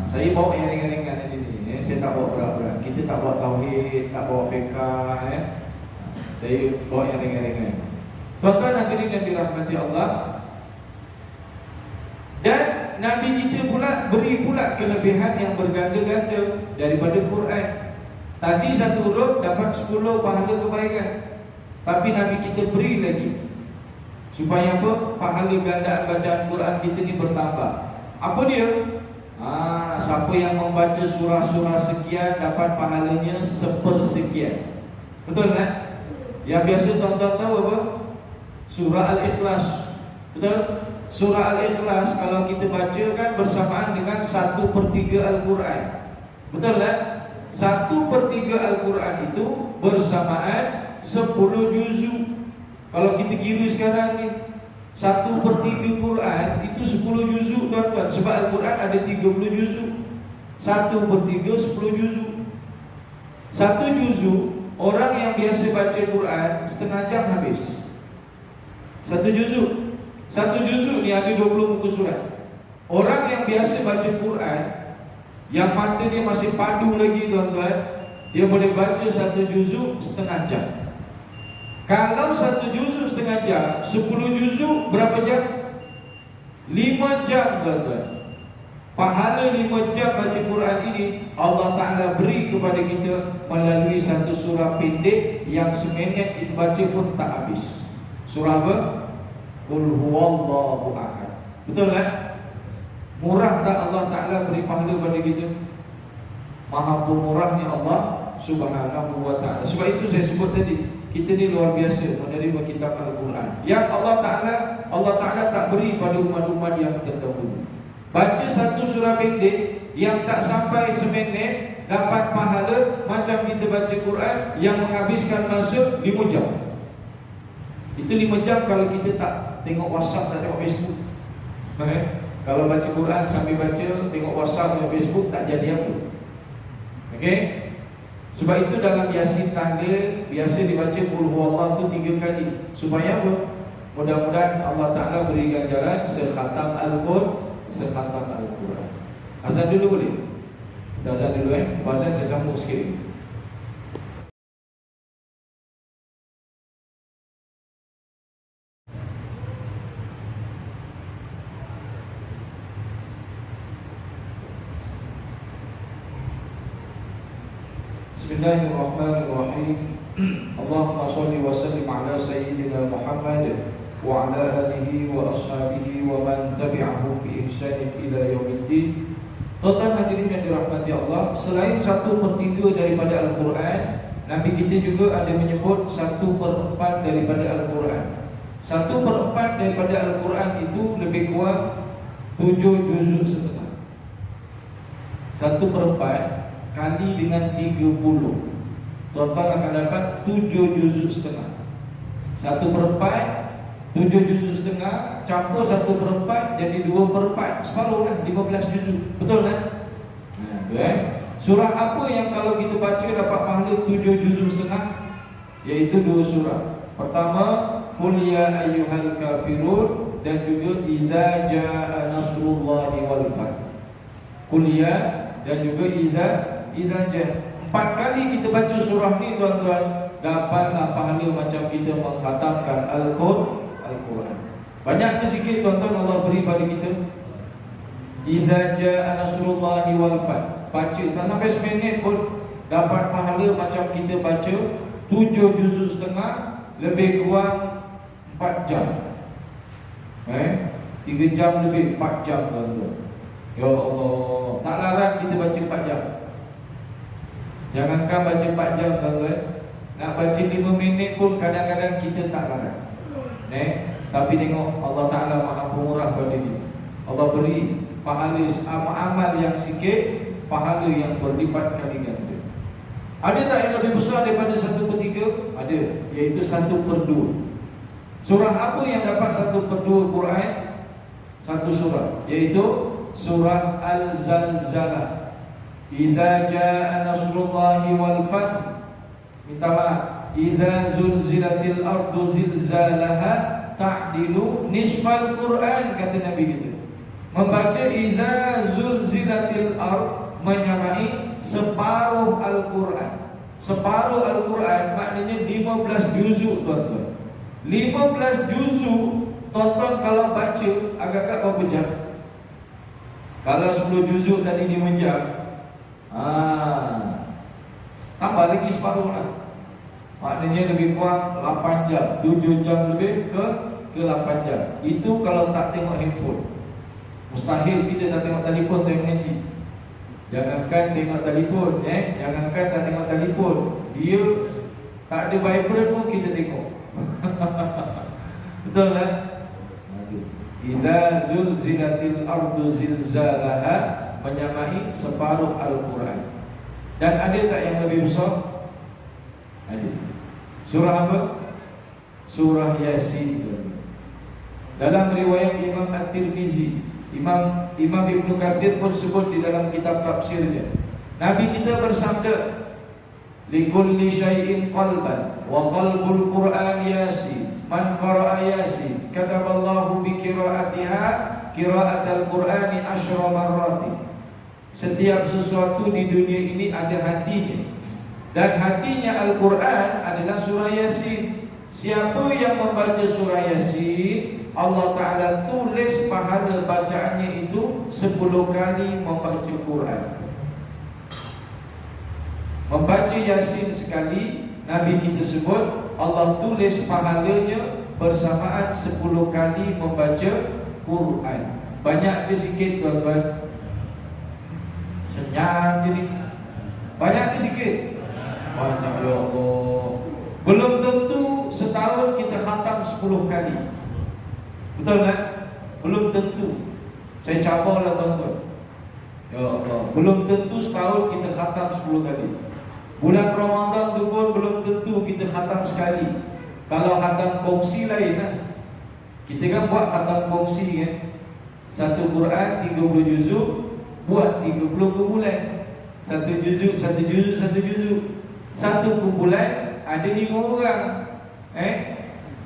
Saya bawa yang ringan-ringan ni. Saya tak bawa berat-berat. Kita tak bawa tauhid, tak bawa fiqah. Saya bawa yang ringan-ringan. Tuan-tuan hadirin yang dirahmati Allah. Dan Nabi kita pula beri pula kelebihan yang berganda-ganda daripada Quran. Tadi satu huruf dapat 10 pahala kebaikan, tapi Nabi kita beri lagi supaya apa? Pahala gandaan bacaan Quran kita ni bertambah. Apa dia? Siapa yang membaca surah-surah sekian dapat pahalanya sepersekian. Betul tak? Yang biasa tuan-tuan tahu apa? Surah Al-Ikhlas. Betul? Surah Al-Ikhlas kalau kita baca kan bersamaan dengan 1/3 Al-Quran. Betul tak? 1/3 Al-Quran itu bersamaan 10 juzuk. Kalau kita kira sekarang ni 1/3 Quran itu 10 juzuk tuan-tuan. Sebab Al-Quran ada 30 juzuk. 1/3 10 juzuk. Satu juzuk, orang yang biasa baca Quran setengah jam habis. Satu juzuk ni ada 20 muka surat. Orang yang biasa baca Quran, yang mata dia masih padu lagi tuan-tuan, dia boleh baca satu juzuk setengah jam. Kalau satu juzuk setengah jam, 10 juzuk berapa jam? 5 jam tuan-tuan. Pahala 5 jam baca Quran ini Allah Ta'ala beri kepada kita melalui satu surah pendek yang seminit kita baca pun tak habis. Surah apa? Qul huwallahu ahad. Betul tak? Murah tak Allah Ta'ala beri pahala pada kita? Maha pemurahnya Allah Subhanahu wa ta'ala. Sebab itu saya sebut tadi, kita ni luar biasa menerima kitab Al-Quran yang Allah Ta'ala tak beri pada umat-umat yang terdahulu. Baca satu surah pendek yang tak sampai seminit dapat pahala macam kita baca Quran yang menghabiskan masa 5 jam. Itu 5 jam kalau kita tak tengok WhatsApp, tak tengok Facebook. Kalau baca Quran sambil baca, tengok WhatsApp dan Facebook, tak jadi apa. Okey? Sebab itu dalam Yasin tahlil biasa dibaca Qul huwallahu tu 3 kali. Supaya apa? Mudah-mudahan Allah Ta'ala beri ganjaran sekhatam Al-Quran. Azan dulu boleh? Kita azan dulu Azan saya sambung sikit. Bismillahirrahmanirrahim. Allahumma salli wa sallim ala sayyidina Muhammad wa ala alihi wa ashabihi wa man tabi'ahum bi ihsanin ila yaumiddin. Tuan-tuan hadirin yang dirahmati Allah, selain 1/3 daripada Al-Quran, Nabi kita juga ada menyebut 1/4 daripada Al-Quran. 1/4 daripada Al-Quran itu lebih kurang 7 juzuk setengah. 1/4 kali dengan 30, total akan dapat 7 juzuk setengah. 1/4 7 juzuk setengah campur 1/4 jadi 2/4, separuh lah, 15 juzuk. Betul kan? Surah apa yang kalau kita baca dapat pahala 7 juzuk setengah? Iaitu 2 surah. Pertama, Qul ya ayyuhal kafirun, dan juga Idza jaa nasrullahi wal fath. Qul ya dan juga idza jaa. 4 kali kita baca surah ni tuan-tuan, dapatlah pahala macam kita mengkhatamkan Al-Quran. Banyak ke sikit tuan-tuan Allah beri pada kita? Idza jaa nasrullahi wal fath. Baca tak sampai seminit pun dapat pahala macam kita baca 7 juzuk setengah, lebih kurang 4 jam. 3 jam lebih, 4 jam tuan-tuan. Ya Allah, tak larang kita baca 4 jam. Jangankan baca 4 jam tuan-tuan, nak baca 5 minit pun kadang-kadang kita tak larang. Tapi tengok Allah Ta'ala Maha Pemurah pada kita. Allah beri pahala amal yang sikit, pahala yang berlipat kali ganda. Ada tak yang lebih besar daripada 1/3? Ada, iaitu 1/2. Surah apa yang dapat 1/2 Quran? Satu surah, iaitu surah Al-Zalzalah. Idza jaa nasrullahi wal fath. Minta maaf, idza zulzilatil ardu zilzalaha ta'dilu nisfal Quran, kata Nabi kita. Membaca idza zulzilatil ard menyamai separuh Al-Quran. Separuh Al-Quran maknanya 15 juzuk tuan-tuan. 15 juzuk tonton kalau baca agak-agak berapa jam? Kalau 10 juzuk tadi 5 jam, tambah lagi separuh lah. Maknanya lebih kurang 8 jam, 7 jam lebih ke 8 jam. Itu kalau tak tengok handphone. Mustahil kita tak tengok telefon tengok mengaji. Jangankan tengok telefon, jangankan tak tengok telefon, dia tak ada vibrate pun kita tengok. Betul tak? Idza zulzilatil ardu zilzalaha menyamai separuh Al-Quran. Dan ada tak yang lebih besar? Ada. Surah apa? Surah Yasin. Dalam riwayat Imam At-Tirmizi, Imam Ibnu Katsir pun sebut di dalam kitab tafsirnya, Nabi kita bersabda, likulli syai'in qalban wa qalbul Qur'an Yasin, man qara'a Yasin kataballahu bi qira'atiha qira'atal Qur'ani 10 marrati. Setiap sesuatu di dunia ini ada hatinya, dan hatinya Al-Quran adalah surah Yasin. Siapa yang membaca surah Yasin, Allah Ta'ala tulis pahala bacaannya itu 10 kali membaca Quran. Membaca Yasin sekali, Nabi kita sebut Allah tulis pahalanya bersamaan 10 kali membaca Quran. Banyak ke sikit tuan-tuan? Senyap jadi. Banyak ke sikit? Banyak ya Allah. Belum tentu setahun kita khatam 10 kali. Betul tak? Belum tentu. Saya cabarlah tuan-tuan. Ya Allah, belum tentu setahun kita khatam 10 kali. Bulan Ramadan tu pun belum tentu kita khatam sekali. Kalau khatam kongsi lain lah. Kita kan buat khatam kongsi kan. Satu Quran 30 juzuk, buat 30 kumpulan. Satu juzuk. Satu kumpulan ada 5 orang.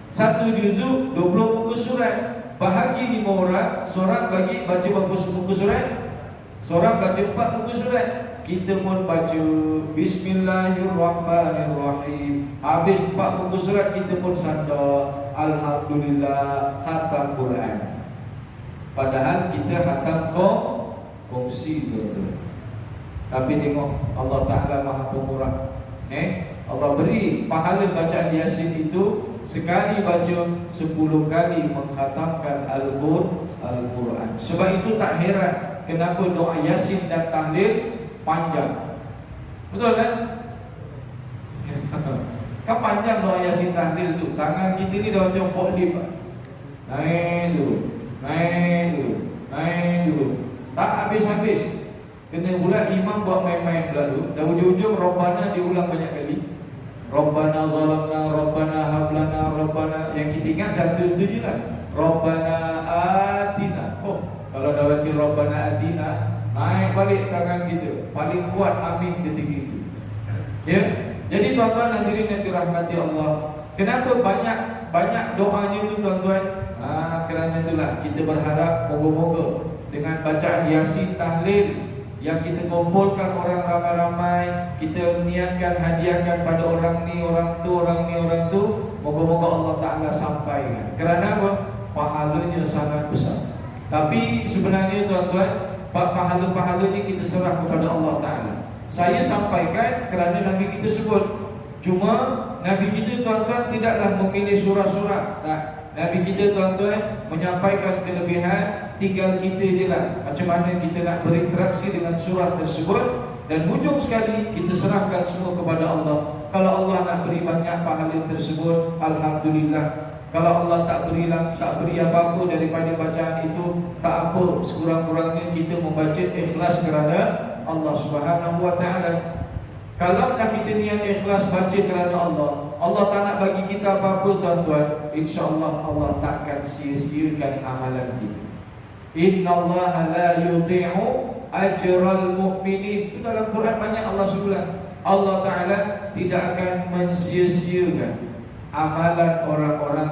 Satu juzuk 20 muka surat. Bahagi 5 orang, seorang bagi baca berapa muka surat? Seorang baca 4 muka surat. Kita pun baca Bismillahirrahmanirrahim. Habis 4 muka surat kita pun sandar Alhamdulillah khatam Quran. Padahal kita khatam kongsi tu. Tapi tengok Allah Ta'ala Maha Pemurah. Allah beri pahala bacaan Yasin itu sekali baca 10 kali mengkhatamkan Al-Quran. Sebab itu tak heran kenapa doa Yasin dan tahlil panjang. Betul kan? Kan panjang doa Yasin tahlil tu. Tangan kita ni dah macam forklift. Naik dulu, naik dulu, naik dulu. Tak habis-habis. Kena pula imam buat main-main pula tu. Dah ujung-ujung Rabbana diulang banyak kali. Rabbana zalamna, Rabbana hablana, Rabbana. Yang kita ingat satu tu je lah. Rabbana atina. Oh, kalau dah baca Rabbana atina, naik balik tangan kita. Paling kuat amin ketika itu. Ya. Jadi tuan-tuan hadirin yang dirahmati Allah, kenapa banyak doanya tu tuan-tuan? Kerana itulah kita berharap moga-moga dengan bacaan Yasin tahlil yang kita kumpulkan orang ramai-ramai, kita niatkan hadiahkan pada orang ni, orang tu, moga-moga Allah Ta'ala sampaikan. Kerana apa? Pahalanya sangat besar. Tapi sebenarnya tuan-tuan, pahala-pahala ni kita serah kepada Allah Ta'ala. Saya sampaikan kerana Nabi kita sebut. Cuma Nabi kita tuan-tuan tidaklah memilih surah-surah. Nabi kita tuan-tuan menyampaikan kelebihan, tinggal kita je lah macam mana kita nak berinteraksi dengan surah tersebut. Dan hujung sekali kita serahkan semua kepada Allah. Kalau Allah nak beri banyak pahala tersebut, Alhamdulillah. Kalau Allah tak beri apa-apa daripada bacaan itu, tak apa, sekurang-kurangnya kita membaca ikhlas kerana Allah Subhanahu wa Ta'ala. Kalau dah kita niat ikhlas baca kerana Allah, Allah tak nak bagi kita apa-apa tuan-tuan, insya-Allah Allah takkan sia-siakan amalan kita. Innallaha la yudhi'u ajral mu'minin. Itu dalam Quran banyak Allah sebut. Allah Ta'ala tidak akan mensia-siakan amalan orang-orang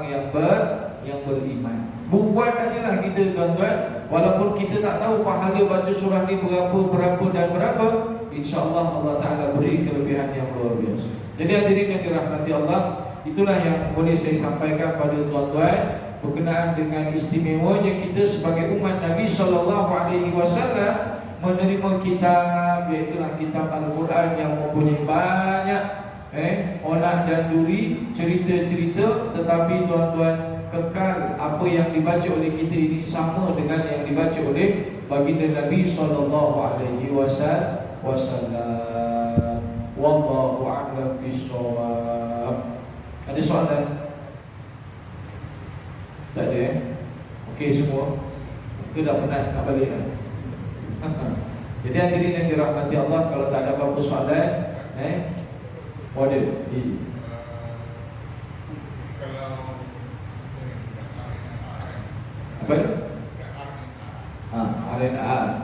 yang beriman. Buat ajalah kita tuan-tuan, walaupun kita tak tahu pahala baca surah ni berapa dan berapa, insya-Allah Allah Ta'ala beri kelebihan yang luar biasa. Jadi hadirin yang dirahmati Allah, itulah yang boleh saya sampaikan pada tuan-tuan berkenaan dengan istimewanya kita sebagai umat Nabi SAW menerima kitab, iaitulah kitab Al-Quran yang mempunyai banyak onak dan duri, cerita-cerita, tetapi tuan-tuan kekal apa yang dibaca oleh kita ini sama dengan yang dibaca oleh baginda Nabi SAW. Wallahu a'lam bishawab. Ada soalan? Tak ada Okey semua? Kita dah penat nak balik dah. Jadi hadirin yang dirahmati Allah, kalau tak ada apa-apa soalan, order. Apa? RNA.